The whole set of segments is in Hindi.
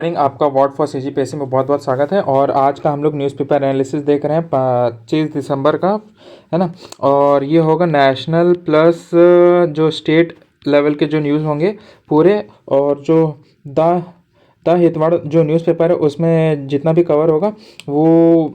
मॉर्निंग, आपका वॉट फॉर सीजीपीएससी में बहुत बहुत स्वागत है। और आज का हम लोग न्यूज़पेपर एनालिसिस देख रहे हैं 25 दिसंबर का, है ना। और ये होगा नेशनल प्लस जो स्टेट लेवल के जो न्यूज़ होंगे पूरे, और जो द द हितवाड़ जो न्यूज़पेपर है उसमें जितना भी कवर होगा वो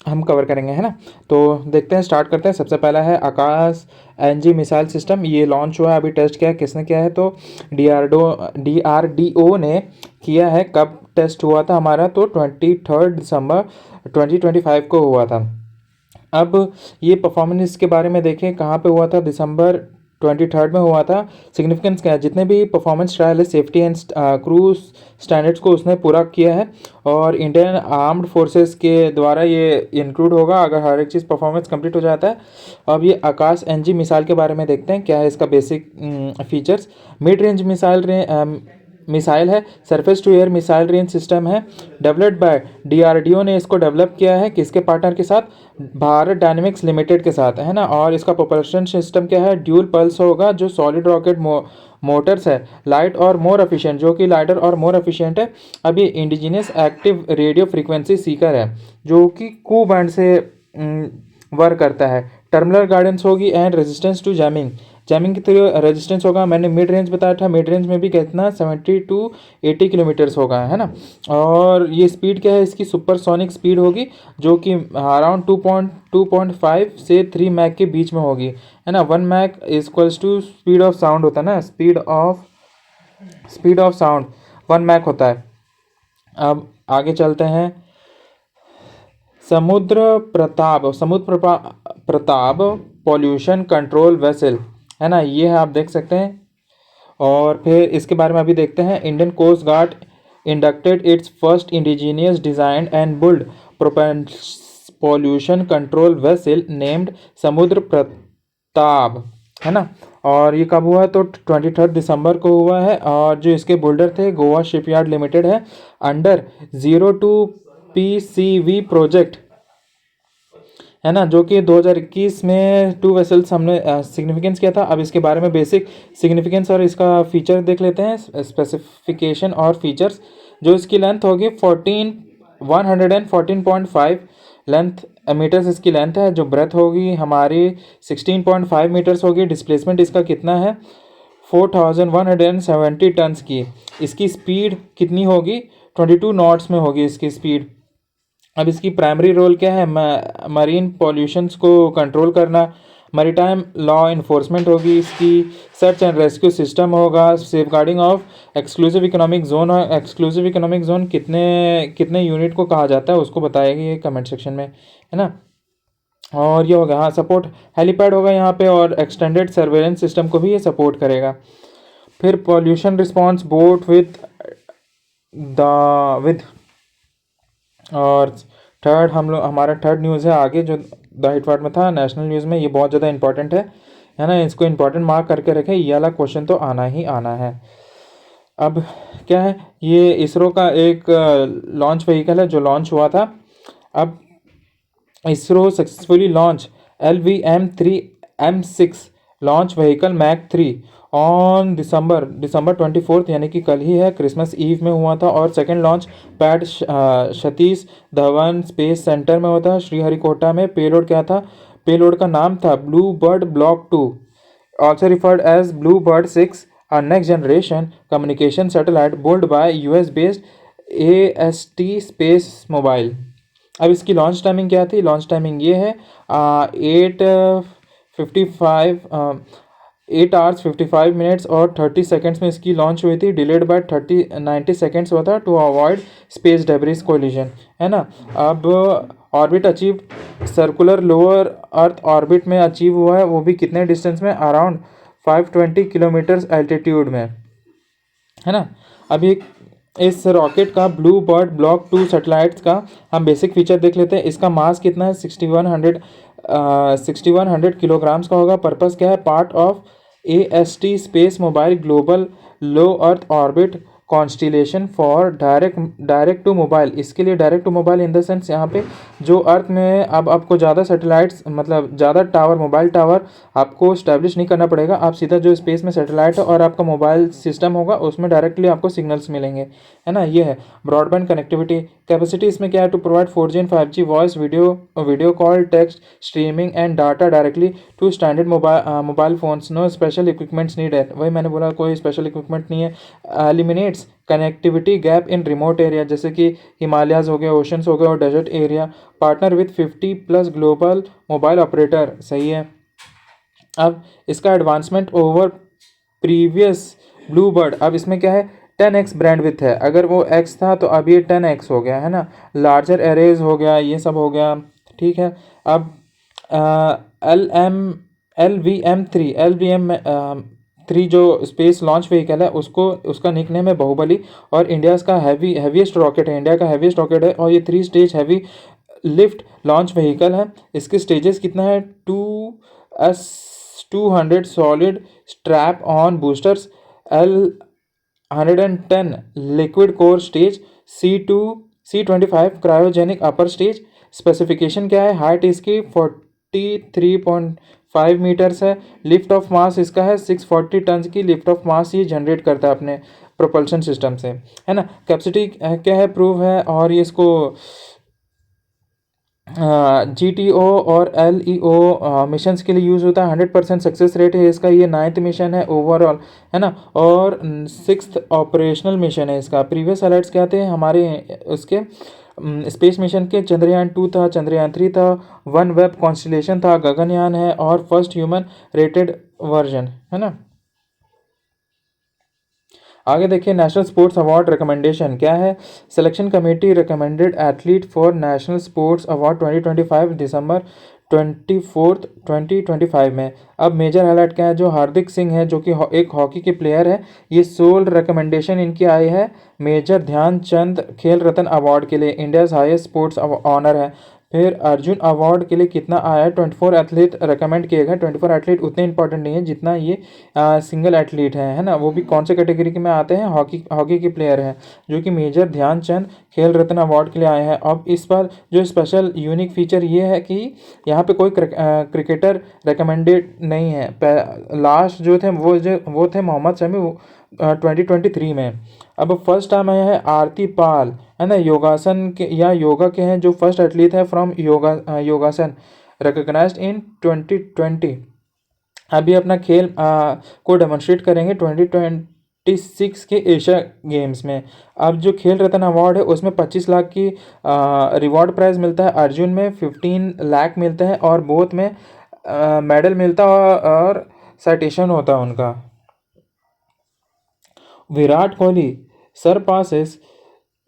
हम कवर करेंगे, है ना। तो देखते हैं, स्टार्ट करते हैं। सबसे पहला है आकाश एनजी मिसाइल सिस्टम। ये लॉन्च हुआ है, अभी टेस्ट किया है। किसने किया है? तो डीआरडीओ ने किया है। कब टेस्ट हुआ था हमारा? तो 23 दिसंबर 2025 को हुआ था। अब ये परफॉर्मेंस के बारे में देखें, कहाँ पे हुआ था? दिसंबर 23 में हुआ था। सिग्निफिकेंस क्या है? जितने भी परफॉर्मेंस ट्रायल है, सेफ्टी एंड क्रूज स्टैंडर्ड्स को उसने पूरा किया है, और इंडियन आर्म्ड फोर्सेस के द्वारा ये इंक्लूड होगा अगर हर एक चीज़ परफॉर्मेंस कंप्लीट हो जाता है। अब ये आकाश एनजी मिसाइल के बारे में देखते हैं, क्या है इसका basic features. Mid range missile है, surface to air missile range system है। डेवलप्ड बाय डीआरडीओ ने इसको डेवलप किया है। किसके पार्टनर के साथ? भारत डायनेमिक्स लिमिटेड के साथ, है ना। और इसका प्रोपल्शन सिस्टम क्या है? ड्यूल पल्स होगा, जो सॉलिड रॉकेट मोटर्स है, लाइट और मोर एफिशिएंट, जो कि लाइटर और मोर एफिशिएंट है। अब ये indigenous active radio frequency seeker है, जो कि कू बैंड से वर्क करता है। टर्मिनल गाइडेंस होगी and resistance to jamming. Jamming की तरह रेजिस्टेंस होगा। मैंने मिड रेंज बताया था, मिड रेंज में भी कितना 70 to 80 किलोमीटर्स होगा, है ना। और ये स्पीड क्या है इसकी? सुपरसोनिक स्पीड होगी, जो कि अराउंड 2.5 से 3 मैक के बीच में होगी, है ना। 1 Mach equals to speed of sound होता है ना, स्पीड ऑफ साउंड 1 मैक होता है। अब आगे चलते हैं। समुद्र प्रताप पॉल्यूशन कंट्रोल वेसल, है ना, ये है, आप देख सकते हैं। और फिर इसके बारे में अभी देखते हैं। Indian coast guard inducted its first indigenous design and built pollution control vessel named Samudra Pratap, है ना। और ये कब हुआ है? तो 23 दिसंबर को हुआ है। और जो इसके बिल्डर थे, गोवा शिपयार्ड लिमिटेड है, अंडर 02 PCV प्रोजेक्ट, है ना, जो कि 2021 में 2 वेसल्स हमने सिग्निफिकेंस किया था। अब इसके बारे में बेसिक सिग्निफिकेंस और इसका फीचर देख लेते हैं, स्पेसिफिकेशन और फीचर्स। जो इसकी लेंथ होगी 114.5 लेंथ मीटर्स इसकी लेंथ है। जो ब्रेथ होगी हमारी 16.5 मीटर्स होगी। डिस्प्लेसमेंट इसका कितना है? 4170 टन्स की। इसकी स्पीड कितनी होगी? 22 नॉट्स में होगी इसकी स्पीड। अब इसकी प्राइमरी रोल क्या है? मरीन पॉल्यूशंस को कंट्रोल करना। मैरीटाइम लॉ इन्फोर्समेंट होगी इसकी। सर्च एंड रेस्क्यू सिस्टम होगा। Safeguarding of exclusive economic zone. और एक्सक्लूसिव इकोनॉमिक जोन कितने कितने यूनिट को कहा जाता है उसको बताएगी ये कमेंट सेक्शन में, है ना। और ये होगा, हाँ, सपोर्ट हेलीपैड होगा यहाँ पे, और एक्सटेंडेड सर्वेलेंस सिस्टम को भी ये सपोर्ट करेगा। फिर पॉल्यूशन रिस्पॉन्स बोट विद और थर्ड हमारा थर्ड न्यूज़ है आगे, जो द हिटवाट में था नेशनल न्यूज़ में। ये बहुत ज़्यादा इंपॉर्टेंट है ना। इसको इंपॉर्टेंट मार्क करके रखें, ये वाला क्वेश्चन तो आना ही आना है। अब क्या है? ये इसरो का एक लॉन्च व्हीकल है जो लॉन्च हुआ था। अब ISRO successfully launch LVM-3M6 launch vehicle Mark 3 on December 24, यानी कि कल ही है, क्रिसमस ईव में हुआ था। और second launch pad Satish Dhawan space centre में होता है, श्रीहरिकोटा में। पेलोड क्या था? पेलोड का नाम था Blue Bird block 2, also referred as Blue Bird 6, a next generation communication satellite built by US based AST Space Mobile। अब इसकी लॉन्च टाइमिंग क्या थी? लॉन्च टाइमिंग ये है 8 hours 55 minutes और 30 सेकेंड्स में इसकी लॉन्च हुई थी। डिलेड बाय 90 सेकेंड्स हुआ था to avoid space debris collision, है ना। अब orbit achieve, circular lower earth orbit में अचीव हुआ है, वो भी कितने डिस्टेंस में? अराउंड 520 किलोमीटर्स एल्टीट्यूड में, है ना। अभी इस रॉकेट का ब्लू बर्ड ब्लॉक 2 सैटेलाइट्स का हम बेसिक फीचर देख लेते हैं। इसका मास कितना है? 6100 किलोग्राम्स का होगा। पर्पस क्या है? Part of AST space mobile global low earth orbit constellation for direct to mobile. इसके लिए direct to mobile in the sense यहाँ पे जो अर्थ में अब आपको ज़्यादा सैटेलाइट्स मतलब ज़्यादा टावर मोबाइल टावर आपको स्टैब्लिश नहीं करना पड़ेगा। आप सीधा जो स्पेस में सैटेलाइट है और आपका मोबाइल सिस्टम होगा उसमें डायरेक्टली आपको सिग्नल्स मिलेंगे, है ना। ये है ब्रॉडबैंड कनेक्टिविटी कैपेसिटी। इसमें क्या है, to provide 4G and 5G voice video call text streaming and data directly to standard mobile phones. No special equipments needed. वही मैंने बोला कोई स्पेशल इक्विपमेंट नहीं है। Eliminates connectivity gap in remote area, जैसे कि हिमालयाज हो गए, ओशंस हो गए और desert area. Partner with 50+ global mobile operator. सही है। अब इसका advancement over previous Blue Bird. अब इसमें क्या है, 10x ब्रांड विथ है। अगर वो x था तो अब ये 10x हो गया, है ना। लार्जर एरेज हो गया, ये सब हो गया, ठीक है। अब LVM3 जो स्पेस लॉन्च व्हीकल है उसका निकनेम है बाहुबली और इंडिया का हैवीएस्ट रॉकेट है, इंडिया का हैवीएस्ट रॉकेट है और ये 3 stage heavy lift launch vehicle है। इसके स्टेजेस कितना है, 200 solid strap on boosters, L110 liquid core stage, C25 cryogenic upper stage. Specification क्या है, हाइट इसकी 43.5 मीटर्स है। लिफ्ट ऑफ मास इसका है 640 टन की लिफ्ट ऑफ मास ये जनरेट करता है अपने प्रोपल्शन सिस्टम से, है ना। कैपेसिटी क्या है, प्रूव है और ये इसको GTO और LEO मिशंस के लिए यूज़ होता है। 100% सक्सेस रेट है इसका। ये 9th मिशन है ओवरऑल, है ना, और 6th ऑपरेशनल मिशन है इसका। प्रीवियस अलर्ट्स क्या थे हमारे उसके स्पेस मिशन के, चंद्रयान 2 था, चंद्रयान 3 था, वन वेब कॉन्स्टिलेशन था, गगनयान है और फर्स्ट ह्यूमन रेटेड वर्जन, है ना। आगे देखिए नेशनल स्पोर्ट्स अवार्ड रिकमेंडेशन क्या है। Selection committee recommended athlete for national sports award 2025 दिसंबर 24 2025 में। अब मेजर हाईलाइट क्या है, जो हार्दिक सिंह है जो कि एक हॉकी के प्लेयर है, ये सोल रिकमेंडेशन इनकी आई है मेजर ध्यानचंद खेल रत्न अवार्ड के लिए, इंडियाज हाईएस्ट स्पोर्ट्स ऑनर है। फिर अर्जुन अवार्ड के लिए कितना आया है, 24 एथलीट रिकमेंड किए गए। 24 एथलीट उतने इंपॉर्टेंट नहीं है जितना ये सिंगल एथलीट है ना। वो भी कौन से कैटेगरी के में आते हैं, हॉकी के प्लेयर हैं जो कि मेजर ध्यानचंद खेल रत्न अवार्ड के लिए आए हैं। अब इस पर जो स्पेशल यूनिक फीचर ये है कि यहाँ पे कोई क्रिकेटर रिकमेंडेड नहीं है। लास्ट जो थे वो थे मोहम्मद शमी 2023 में। अब फर्स्ट टाइम आया है आरती पाल, है ना, योगासन के या योगा के हैं जो फर्स्ट एथलीट है फ्रॉम योगासन रिकग्नाइज्ड इन 2020। अभी अपना खेल को डेमोन्स्ट्रेट करेंगे 2026 के एशिया गेम्स में। अब जो खेल रत्न अवार्ड है उसमें 25 लाख की रिवॉर्ड प्राइज मिलता है, अर्जुन में 15 लाख मिलते हैं और बोथ में मेडल मिलता है और साइटेशन होता है उनका। विराट कोहली सरपासेस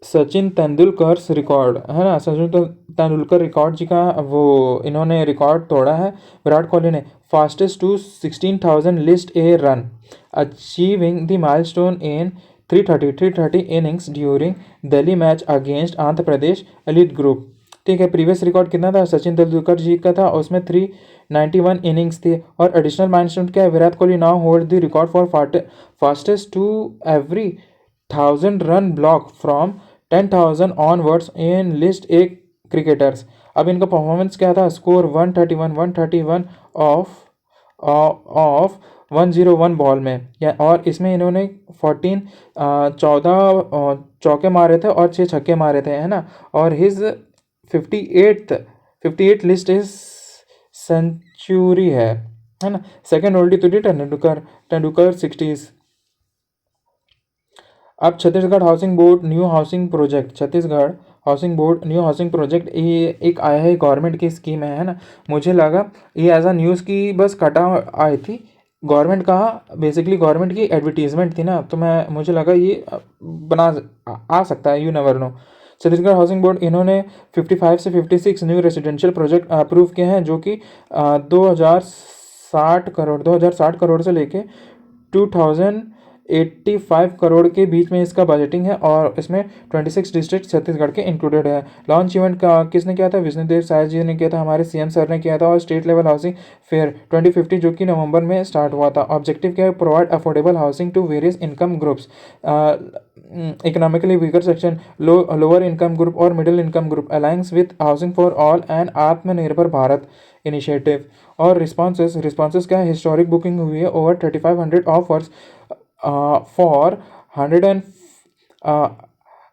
सचिन तेंदुलकर रिकॉर्ड, है ना। सचिन तेंदुलकर रिकॉर्ड जी का वो इन्होंने रिकॉर्ड तोड़ा है विराट कोहली ने। Fastest to 16,000 list A run achieving the milestone in 330 innings during Delhi match against Andhra Pradesh elite group, ठीक है। प्रीवियस रिकॉर्ड कितना था, सचिन तेंदुलकर जी का था, उसमें 391 इनिंग्स थी। और एडिशनल माइलस्टोन क्या है, Virat Kohli now hold the record for fastest to every 1000 run block from 10,000 onwards in list A cricketers. अब इनका परफॉर्मेंस क्या था, स्कोर 131 ऑफ 101 बॉल में या, और इसमें इन्होंने 14 चौके मारे थे और 6 छक्के मारे थे, है ना। और हिज 58 लिस्ट इज सेंचुरी है ना। सेकेंड ओल्डी तो तेंदुलकर 60s। अब Chhattisgarh housing board new housing project, Chhattisgarh housing board new housing project, ये एक आया है गवर्नमेंट की स्कीम है ना। मुझे लगा ये एज अ न्यूज़ की बस कटा आई थी, गवर्नमेंट का बेसिकली गवर्नमेंट की एडवर्टीजमेंट थी ना, तो मुझे लगा ये बना आ सकता है, you never know. Chhattisgarh housing board इन्होंने 55 से 56 न्यू रेजिडेंशियल प्रोजेक्ट अप्रूव किए हैं जो कि 2060 करोड़ से लेके 2085 करोड़ के बीच में इसका बजटिंग है और इसमें 26 डिस्ट्रिक्ट छत्तीसगढ़ के इंक्लूडेड है। लॉन्च इवेंट का किसने किया था, विष्णुदेव साय जी ने किया था, हमारे सीएम सर ने किया था। और स्टेट लेवल हाउसिंग फेयर 2050 जो कि नवंबर में स्टार्ट हुआ था। ऑब्जेक्टिव क्या है, provide affordable housing to various income groups. Economically weaker section, lower income group और middle income group, alliance with housing for all and आत्मनिर्भर भारत इनिशिएटिव। और रिस्पॉन्सेज क्या है, हिस्टोरिक बुकिंग हुई है ओवर 3500 ऑफर्स फॉर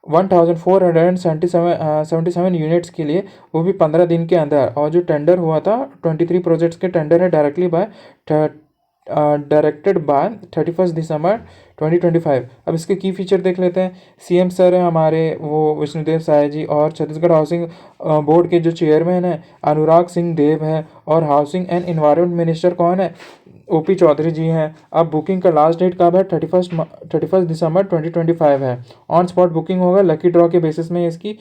1477 यूनिट्स के लिए, वो भी 15 दिन के अंदर। और जो टेंडर हुआ था 23 प्रोजेक्ट्स के टेंडर है डायरेक्टेड बाय 31 दिसंबर 2025। अब इसके की फीचर देख लेते हैं। सीएम सर है हमारे वो विष्णुदेव साय जी, और छत्तीसगढ़ हाउसिंग बोर्ड के जो चेयरमैन है अनुराग सिंह देव है, और हाउसिंग एंड इन्वायरमेंट मिनिस्टर कौन है, ओपी चौधरी जी हैं। अब बुकिंग का लास्ट डेट कब है, 31 दिसंबर 2025 है। ऑन स्पॉट बुकिंग होगा, लकी ड्रॉ के बेसिस में इसकी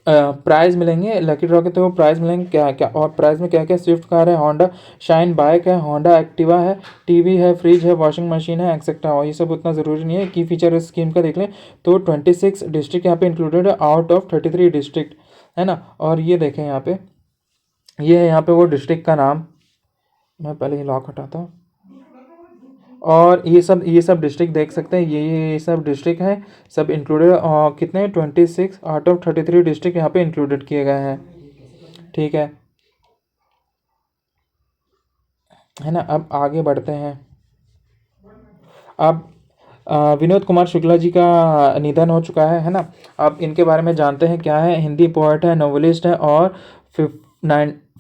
प्राइज़ मिलेंगे, लकी ड्रॉ के तो प्राइज़ मिलेंगे क्या क्या, और प्राइज़ में क्या क्या, स्विफ्ट कार है, होंडा शाइन बाइक है, होंडा एक्टिवा है, टीवी है, फ्रिज है, वॉशिंग मशीन है, एक्सेट्रा। और ये सब उतना ज़रूरी नहीं है। की फीचर इस स्कीम का देख लें तो 26 डिस्ट्रिक्ट यहाँ पे इंक्लूडेड है आउट ऑफ 33 डिस्ट्रिक्ट, है ना। और ये देखें यहाँ पे, ये है यहाँ पे वो डिस्ट्रिक्ट का नाम, मैं पहले ही लॉक हटाता हूँ। और ये सब डिस्ट्रिक्ट देख सकते हैं, ये सब डिस्ट्रिक्ट है, सब इंक्लूडेड। कितने 26 आउट ऑफ 33 डिस्ट्रिक्ट यहाँ पे इंक्लूडेड किए गए हैं, ठीक है ना। अब आगे बढ़ते हैं। अब विनोद कुमार शुक्ला जी का निधन हो चुका है ना। अब इनके बारे में जानते हैं क्या है। हिंदी पोएट है, नोवेलिस्ट है, और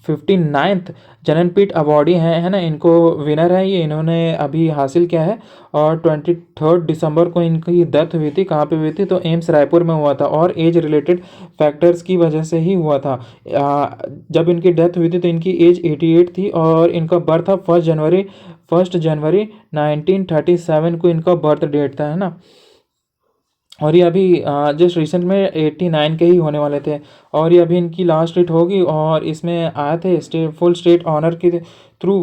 59th जननपीठ अवॉर्डी हैं, है ना। इनको विनर है ये, इन्होंने अभी हासिल किया है। और 23 दिसंबर को इनकी डेथ हुई थी। कहाँ पे हुई थी, तो एम्स रायपुर में हुआ था, और एज रिलेटेड फैक्टर्स की वजह से ही हुआ था। जब इनकी डेथ हुई थी तो इनकी एज 88 थी, और इनका बर्थ था 1 जनवरी 1937 को इनका बर्थ डेट था, है ना। और ये अभी जस्ट रिसेंट में 89 के ही होने वाले थे, और ये अभी इनकी लास्ट डेट होगी। और इसमें आए थे फुल स्टेट ऑनर के थ्रू,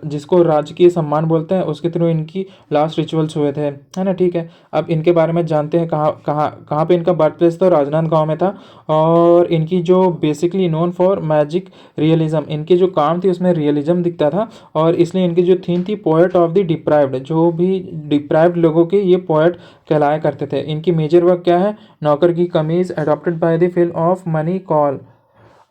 जिसको राजकीय सम्मान बोलते हैं, उसके थ्रू इनकी लास्ट रिचुअल्स हुए थे, है ना, ठीक है। अब इनके बारे में जानते हैं। कहाँ कहाँ कहाँ पे इनका बर्थ प्लेस था, राजनांदगांव में था। और इनकी जो basically known for magic realism, इनके जो काम थी उसमें रियलिज्म दिखता था, और इसलिए इनकी जो थीम थी पोएट ऑफ द डिप्राइव्ड, जो भी डिप्राइव्ड लोगों के ये पोएट कहलाया करते थे। इनकी मेजर वर्क क्या है, नौकर की कमीज, adopted by the film of money call,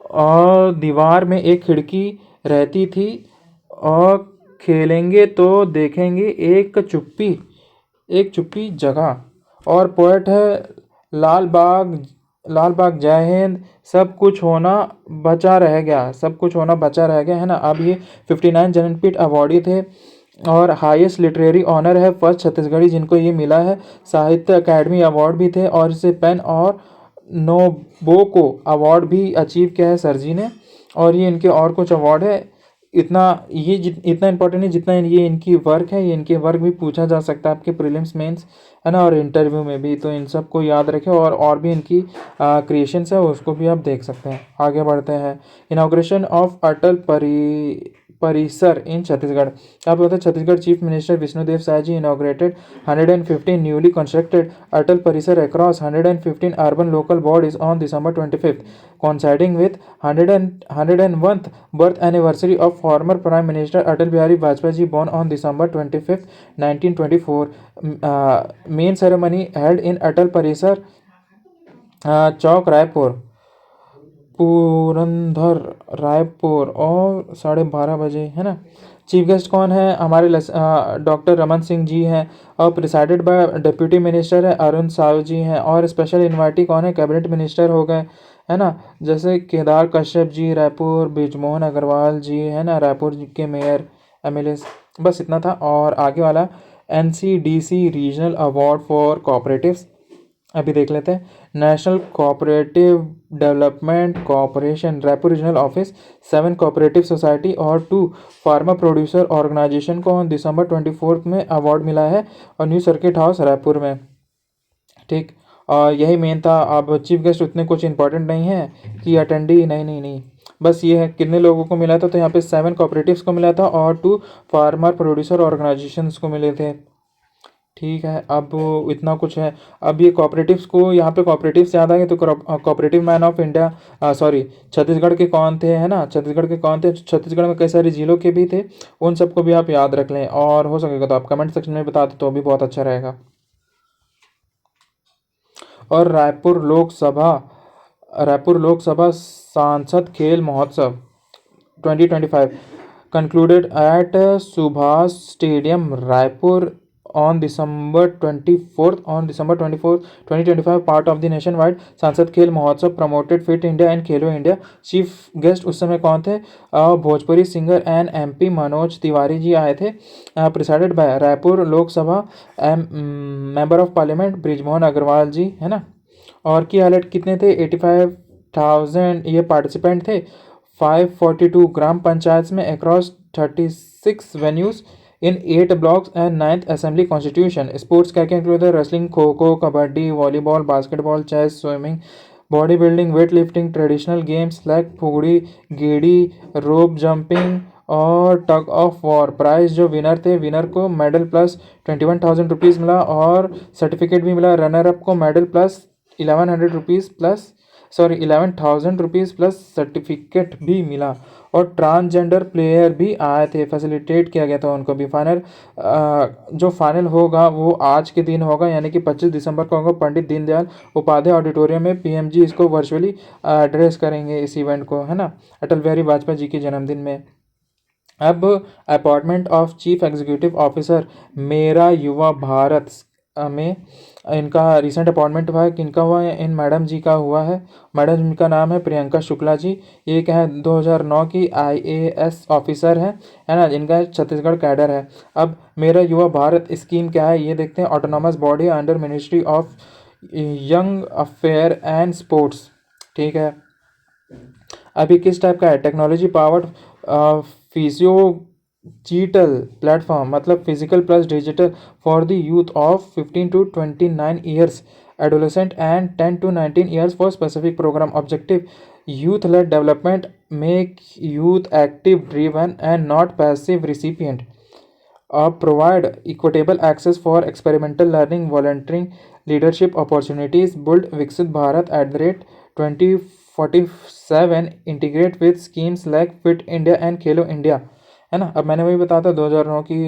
और दीवार में एक खिड़की रहती थी, और खेलेंगे तो देखेंगे एक चुप्पी जगह, और पोएट है लाल बाग जय हिंद, सब कुछ होना बचा रह गया, है ना। अब ये 59 जननपीठ अवॉर्डी थे, और हाईएस्ट लिटरेरी ऑनर है फर्स्ट छत्तीसगढ़ी जिनको ये मिला है। साहित्य अकेडमी अवार्ड भी थे, और इसे पेन और नोबोको अवार्ड भी अचीव किया है सर जी ने। और ये इनके और कुछ अवार्ड है। इतना इंपॉर्टेंट है जितना ये इनकी वर्क है। ये इनके वर्क भी पूछा जा सकता है आपके प्रीलिम्स मेंस, है ना, और इंटरव्यू में भी। तो इन सब को याद रखें, और भी इनकी क्रिएशंस है उसको भी आप देख सकते हैं। आगे बढ़ते हैं। इनाग्रेशन ऑफ अटल परिसर इन छत्तीसगढ़। आप बताते हैं छत्तीसगढ़ चीफ मिनिस्टर विष्णुदेव साय जी इनाग्रेटेड 115 न्यूली कंस्ट्रक्टेड अटल परिसर across 115 urban local bodies on December 25th, coinciding with 101th birth anniversary of former Prime Minister Atal Bihari Vajpayee born on December 25th, 1924. Main ceremony held in Atal Parisar, चौक रायपुर, पुरंदर रायपुर, और 12:30 बजे, है ना। चीफ गेस्ट कौन है हमारे, डॉक्टर रमन सिंह जी हैं, और प्रिसाइडेड बाय डिप्यूटी मिनिस्टर है अरुण साव जी हैं, और स्पेशल इन्वाइटी कौन है, कैबिनेट मिनिस्टर हो गए, है ना, जैसे केदार कश्यप जी रायपुर, बृजमोहन अग्रवाल जी, है ना, रायपुर के मेयर, एमएलए। बस इतना था। और आगे वाला NCDC regional award for cooperatives अभी देख लेते हैं। National cooperative development corporation Raipur regional office 7 cooperative society और 2 फार्मा प्रोड्यूसर ऑर्गेनाइजेशन को December 24 में अवार्ड मिला है, और न्यू सर्किट हाउस रायपुर में, ठीक। और यही मेन था। अब चीफ गेस्ट उतने कुछ इंपॉर्टेंट नहीं है कि अटेंडी, नहीं, बस ये है कितने लोगों को मिला था, तो यहाँ पे 7 कोऑपरेटिव्स को मिला था, और 2 फार्मर प्रोड्यूसर ऑर्गेनाइजेशंस को मिले थे। ठीक है, अब इतना कुछ है। अब ये कोऑपरेटिव्स को, यहाँ पे कोऑपरेटिव्स याद आ गए तो cooperative man of India, sorry, Chhattisgarh के कौन थे, है ना, छत्तीसगढ़ के कौन थे, छत्तीसगढ़ में कई सारे जिलों के भी थे, उन सबको भी आप याद रख लें, और हो सकेगा तो आप कमेंट सेक्शन में बता दो तो भी बहुत अच्छा रहेगा। और रायपुर लोकसभा सांसद खेल महोत्सव 2025 concluded at Subhas Stadium, Raipur on December 24th, 2025, part of the nationwide सांसद खेल महोत्सव promoted Fit India and Khelo India. Chief guest उस समय कौन थे? Bhojpuri singer and MP Manoj Tiwari ji आए थे। Presided by Raipur Lok Sabha member of parliament Brijmohan Agrawal ji, है ना। और की हाईलाइट कितने थे? 85,000 ये पार्टिसिपेंट थे 542 ग्राम पंचायत में across 36 venues in 8 blocks and 9th assembly constitution. Sports क्या क्या इंक्लूड है? Wrestling, kho kho, kabaddi, volleyball, basketball, chess, swimming, body building, weight lifting, traditional games like fugdi, gedi, rope jumping और टग ऑफ वॉर। प्राइज जो विनर थे, विनर को मेडल प्लस 21,000 रुपीज़ मिला और सर्टिफिकेट भी मिला। रनर अप को medal plus 11,000 rupees plus certificate भी मिला। और ट्रांसजेंडर प्लेयर भी आए थे, फैसिलिटेट किया गया था उनको भी। जो फाइनल होगा वो आज के दिन होगा, यानी कि 25 दिसंबर को होगा, पंडित दीनदयाल उपाध्याय ऑडिटोरियम में। पीएमजी इसको वर्चुअली एड्रेस करेंगे इस इवेंट को, है ना, अटल बिहारी वाजपेयी जी के जन्मदिन में। अब appointment of chief executive officer मेरा युवा भारत में इनका रिसेंट अपॉइंटमेंट हुआ है। किनका हुआ है? इन मैडम जी का हुआ है। मैडम जिनका नाम है प्रियंका शुक्ला जी। ये क्या है? 2009 की आईएएस ऑफिसर है ना, जिनका छत्तीसगढ़ कैडर है। अब मेरा युवा भारत स्कीम क्या है ये देखते हैं। Autonomous body under ministry of young affair and sports, ठीक है। अभी किस टाइप का है? टेक्नोलॉजी पावर्ड फिजियोजिटल प्लेटफॉर्म, मतलब physical plus digital for the youth of 15 to 29 years, adolescent and 10 to 19 years for specific programme. Objective youth led development, make youth active, driven and not passive recipient, provide equitable access for experimental learning, volunteering, leadership opportunities, build Viksit Bharat @ 2047, integrate with schemes like Fit India and Khelo India, है ना। अब मैंने वही बताया था 2009 की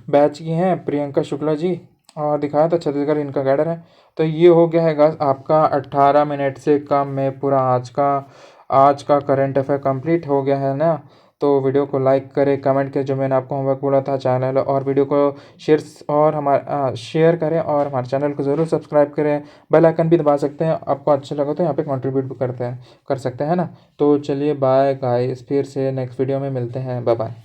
बैच की हैं प्रियंका शुक्ला जी, और दिखाया था छत्तीसगढ़ इनका कैडर है। तो ये हो गया है गाइस आपका 18 मिनट से कम में पूरा आज का करंट अफेयर कंप्लीट हो गया है ना। तो वीडियो को लाइक करें, कमेंट करें, जो मैंने आपको होमवर्क बोला था चैनल, और वीडियो को शेयर करें, और हमारे चैनल को ज़रूर सब्सक्राइब करें। बेल आइकन भी दबा सकते हैं, आपको अच्छा लगे तो यहाँ पे कंट्रीब्यूट भी कर सकते हैं, है ना। तो चलिए बाय गाइस, फिर से नेक्स्ट वीडियो में मिलते हैं, बाय बाय।